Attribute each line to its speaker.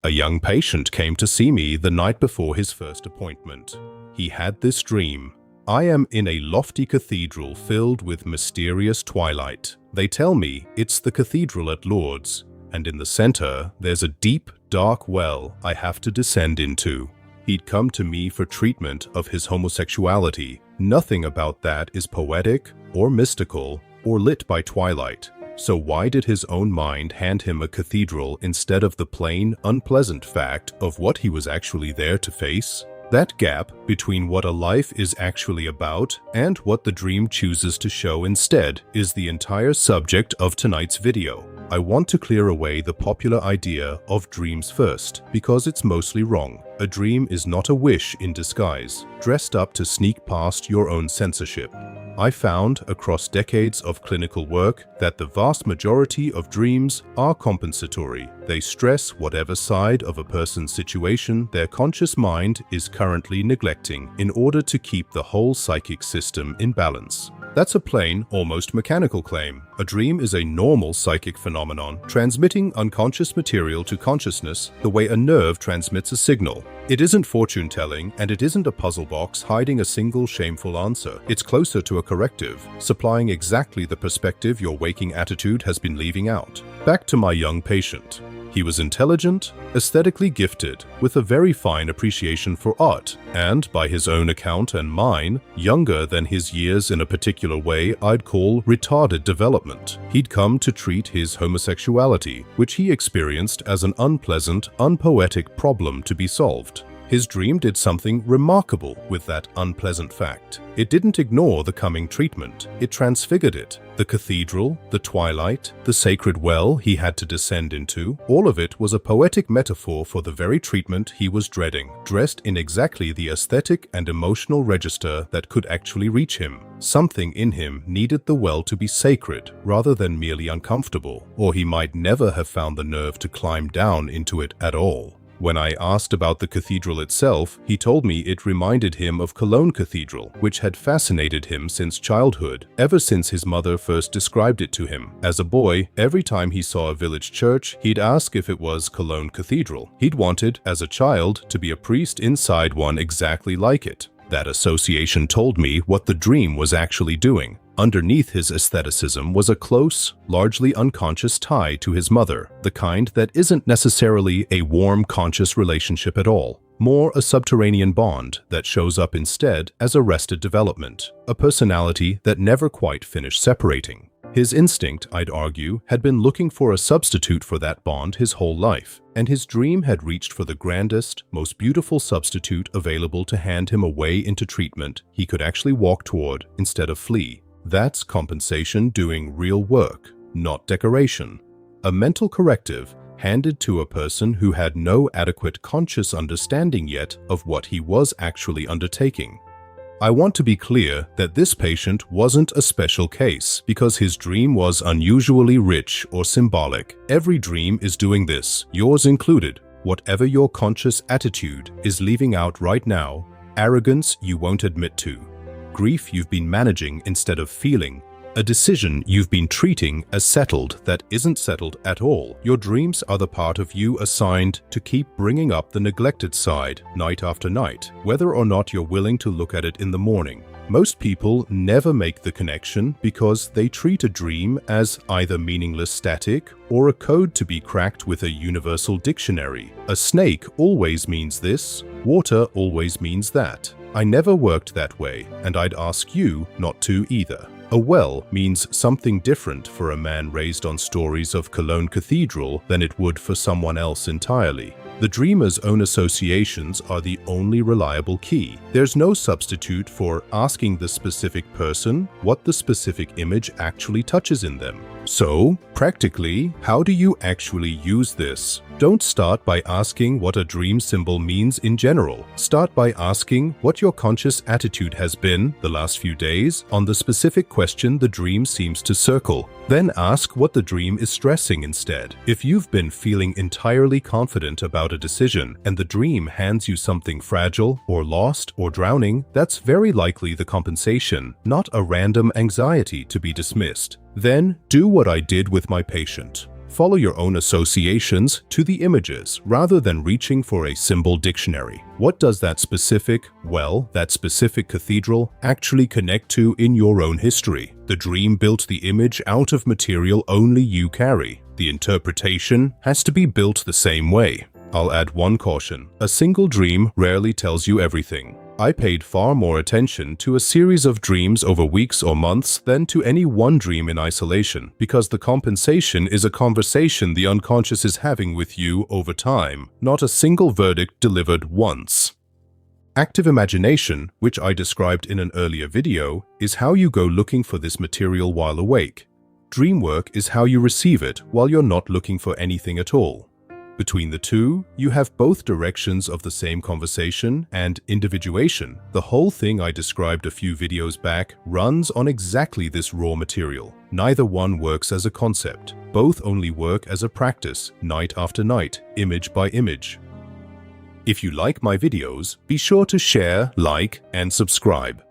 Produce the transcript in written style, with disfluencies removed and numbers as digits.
Speaker 1: A young patient came to see me the night before his first appointment. He had this dream. I am in a lofty cathedral filled with mysterious twilight. They tell me it's the cathedral at Lourdes, and in the center there's a deep, dark well I have to descend into. He'd come to me for treatment of his homosexuality. Nothing about that is poetic or mystical or lit by twilight. So why did his own mind hand him a cathedral instead of the plain, unpleasant fact of what he was actually there to face? That gap between what a life is actually about and what the dream chooses to show instead is the entire subject of tonight's video. I want to clear away the popular idea of dreams first, because it's mostly wrong. A dream is not a wish in disguise, dressed up to sneak past your own censorship. I found across decades of clinical work that the vast majority of dreams are compensatory. They stress whatever side of a person's situation their conscious mind is currently neglecting in order to keep the whole psychic system in balance. That's a plain, almost mechanical claim. A dream is a normal psychic phenomenon, transmitting unconscious material to consciousness the way a nerve transmits a signal. It isn't fortune-telling, and it isn't a puzzle box hiding a single shameful answer. It's closer to a corrective, supplying exactly the perspective your waking attitude has been leaving out. Back to my young patient. He was intelligent, aesthetically gifted, with a very fine appreciation for art, and, by his own account and mine, younger than his years in a particular way I'd call retarded development. He'd come to treat his homosexuality, which he experienced as an unpleasant, unpoetic problem to be solved. His dream did something remarkable with that unpleasant fact. It didn't ignore the coming treatment. It transfigured it. The cathedral, the twilight, the sacred well he had to descend into, all of it was a poetic metaphor for the very treatment he was dreading, dressed in exactly the aesthetic and emotional register that could actually reach him. Something in him needed the well to be sacred rather than merely uncomfortable, or he might never have found the nerve to climb down into it at all. When I asked about the cathedral itself, he told me it reminded him of Cologne Cathedral, which had fascinated him since childhood, ever since his mother first described it to him. As a boy, every time he saw a village church, he'd ask if it was Cologne Cathedral. He'd wanted, as a child, to be a priest inside one exactly like it. That association told me what the dream was actually doing. Underneath his aestheticism was a close, largely unconscious tie to his mother, the kind that isn't necessarily a warm, conscious relationship at all. More a subterranean bond that shows up instead as arrested development, a personality that never quite finished separating. His instinct, I'd argue, had been looking for a substitute for that bond his whole life, and his dream had reached for the grandest, most beautiful substitute available to hand him a way into treatment he could actually walk toward instead of flee. That's compensation doing real work, not decoration. A mental corrective handed to a person who had no adequate conscious understanding yet of what he was actually undertaking. I want to be clear that this patient wasn't a special case because his dream was unusually rich or symbolic. Every dream is doing this, yours included. Whatever your conscious attitude is leaving out right now, arrogance you won't admit to, grief you've been managing instead of feeling, a decision you've been treating as settled that isn't settled at all. Your dreams are the part of you assigned to keep bringing up the neglected side night after night, whether or not you're willing to look at it in the morning. Most people never make the connection because they treat a dream as either meaningless static or a code to be cracked with a universal dictionary. A snake always means this, water always means that. I never worked that way, and I'd ask you not to either. A well means something different for a man raised on stories of Cologne Cathedral than it would for someone else entirely. The dreamer's own associations are the only reliable key. There's no substitute for asking the specific person what the specific image actually touches in them. So, practically, how do you actually use this? Don't start by asking what a dream symbol means in general. Start by asking what your conscious attitude has been the last few days on the specific question the dream seems to circle. Then ask what the dream is stressing instead. If you've been feeling entirely confident about a decision and the dream hands you something fragile or lost or drowning, that's very likely the compensation, not a random anxiety to be dismissed. Then do what I did with my patient. Follow your own associations to the images rather than reaching for a symbol dictionary. What does that specific cathedral actually connect to in your own history? The dream built the image out of material only you carry. The interpretation has to be built the same way. I'll add one caution. A single dream rarely tells you everything. I paid far more attention to a series of dreams over weeks or months than to any one dream in isolation, because the compensation is a conversation the unconscious is having with you over time, not a single verdict delivered once. Active imagination, which I described in an earlier video, is how you go looking for this material while awake. Dream work is how you receive it while you're not looking for anything at all. Between the two, you have both directions of the same conversation and individuation. The whole thing I described a few videos back runs on exactly this raw material. Neither one works as a concept. Both only work as a practice, night after night, image by image. If you like my videos, be sure to share, like, and subscribe.